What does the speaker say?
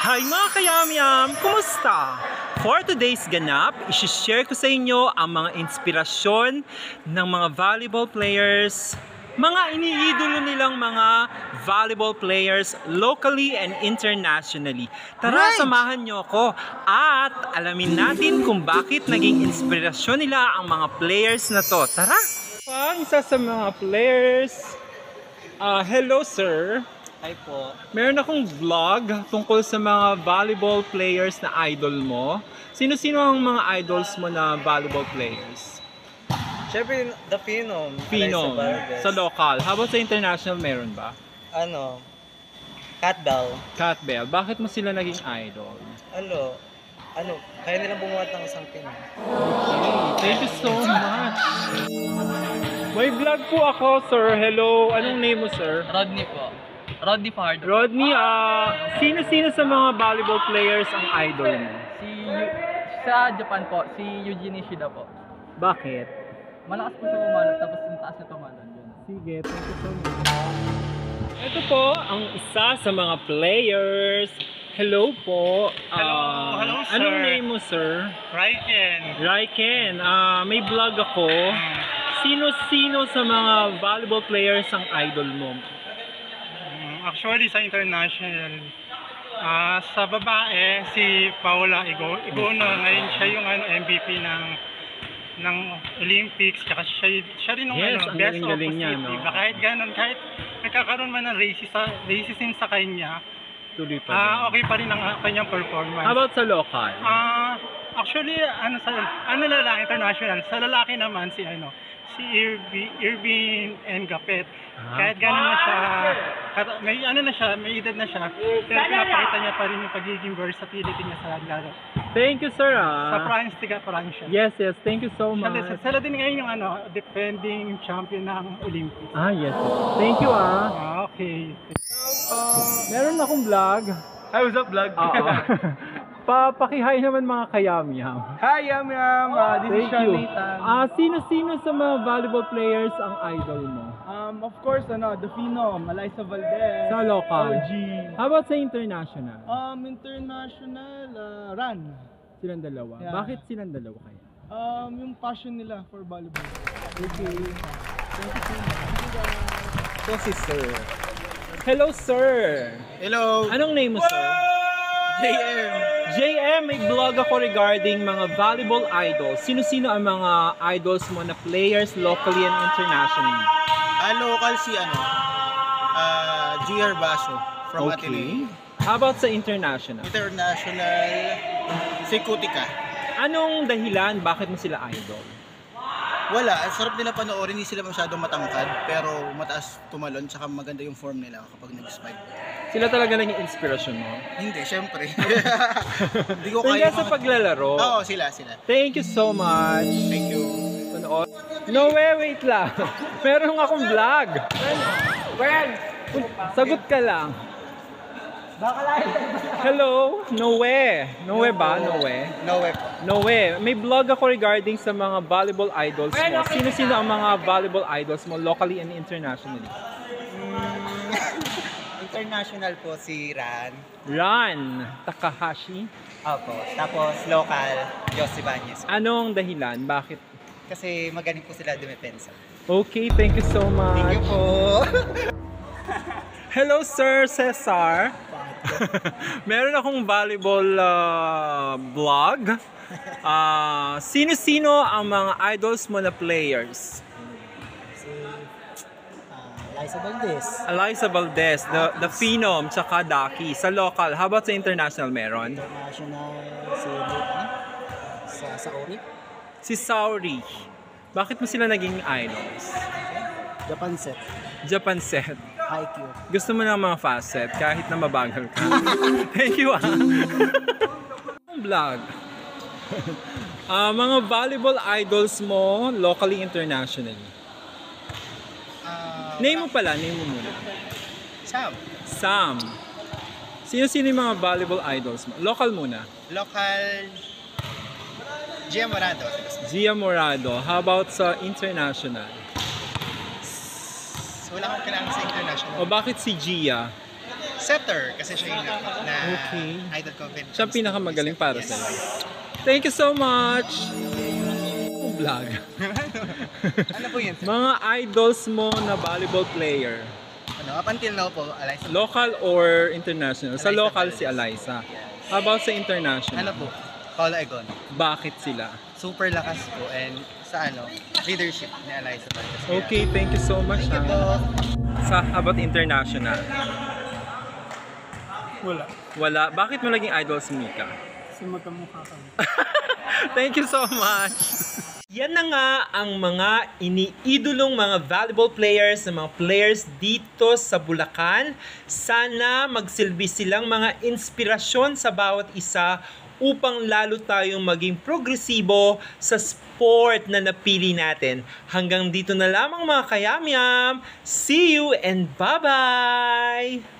Hi mga kayamyam! Kumusta? For today's ganap, isi-share ko sa inyo ang mga inspirasyon ng mga volleyball players, mga iniidolo nilang mga volleyball players locally and internationally. Tara, samahan nyo ako at alamin natin kung bakit naging inspirasyon nila ang mga players na to. Tara! Isa sa mga players. Hello sir. Hi po. Meron akong vlog tungkol sa mga volleyball players na idol mo. Sino-sino ang mga idols mo na volleyball players? Siyempre, the Phenom. Phenom. Alyssa Valdez. Sa local. How about sa international, meron ba? Cat Bell. Cat Bell. Bakit mo sila naging idol? Kaya nilang bumuhat ng isang team. Okay. Thank you so much. May vlog po ako, sir. Hello. Anong name mo, sir? Rodney po. Rodney Pardo. Rodney, sino-sino sa mga volleyball players ang idol mo? Sa Japan po, si Eugene Ishida po. Bakit? Malakas po siya umano, tapos yung taas niya tumalon. Sige, thank you so much. Ito po ang isa sa mga players. Hello po. Hello sir. Anong name mo, sir? Raiken. May vlog ako. Sino-sino sa mga volleyball players ang idol mo? Actually sa international, sa babae si Paula Igono, ngayon siya yung MVP ng Olympics, tsaka siya rin yung best of niya, no? Kahit ganun, kahit nagkakaroon man ng racism sa kanya, tuloy pa okay pa rin ang kanyang performance. How about sa local? Actually, international, sa lalaki naman si Irvin and Gapet. Kahit gano'n na siya, may edad na siya, pero pinapakita niya pa rin yung pagiging versatility niya sa laro. Thank you, sir. Sa France, tiga France siya. Yes, thank you so much. Sila din ngayon yung defending champion ng Olympics. Yes. Thank you, Okay. Meron akong vlog. Hi, what's up, vlog? Pakihay naman mga kayamyam. Hi, Yam. Thank you. Sino-sino sa mga volleyball players ang idol mo? Of course, the Phenom, Alyssa Valdez. Sa local. OG. How about sa international? International, Ran. Silang dalawa. Yeah. Bakit silang dalawa kaya? Yung passion nila for volleyball. Okay. Thank you so much. So si sir. Hello, sir. Hello. Anong name mo, sir? JM, may vlog ako regarding mga volleyball idols. Sino-sino ang mga idols mo na players locally and internationally? Local si GR Baso from Ateneo. How about sa international? International si Kutika. Anong dahilan bakit mo sila idol? Wala, ang sarap nila panoorin, hindi sila masyadong matangkad pero mataas tumalon, tsaka maganda yung form nila kapag nag-spike. Sila talaga lang yung inspirasyon mo? Hindi, syempre. Hindi ko Kaya kaya sa paglalaro? Oo, sila. Thank you so much. Thank you. No way, wait lang. Meron akong vlog. Sagot ka lang. Hello? Noe ba? Noe. May vlog ako regarding sa mga volleyball idols mo. Sino-sino ang mga volleyball idols mo locally and internationally? International po si Ran Takahashi. Opo. Tapos local, Jose Bañez. Anong dahilan? Bakit? Kasi magaling po sila dumepensa. Okay, thank you so much. Thank you po. Hello, Sir Cesar. Meron akong volleyball vlog. Sino-sino ang mga idols mo na players? Alyssa Valdez, the Phenom, tsaka Daki. Sa local, how about sa international meron? International Si Saori. Bakit mo sila naging idols? Japan set. IQ. Gusto mo ng mga fast set kahit na mabagal ka. Thank you Vlog. Mga volleyball idols mo locally, internationally. Name mo muna. Sam. Sino-sino yung mga volleyball idols mo? Local muna. Local, Gia Morado. How about sa international? So, wala akong kailangan sa international. O bakit si Gia? setter kasi siya yung na Okay. idol ko. Siya ang pinakamagaling para sa iyo. Thank you so much! Vlog. Ano po yun? Mga idols mo na volleyball player. Ano, up until now po, Eliza. Local or international? Sa Eliza local Valdez. si Eliza. How about sa international? Ano po? Paula Egon. Bakit sila? Super lakas po and sa leadership ni Eliza Valdez. Kaya, Okay, thank you so much. Thank you po. Sa how about international? Wala. Wala. Bakit mo naging idol si Mika? Kasi magkamukha kami. Thank you so much. Yan na nga ang mga iniidolong mga volleyball players, mga players dito sa Bulacan. Sana magsilbi silang mga inspirasyon sa bawat isa upang lalo tayong maging progresibo sa sport na napili natin. Hanggang dito na lamang mga kayamyam. See you and bye-bye!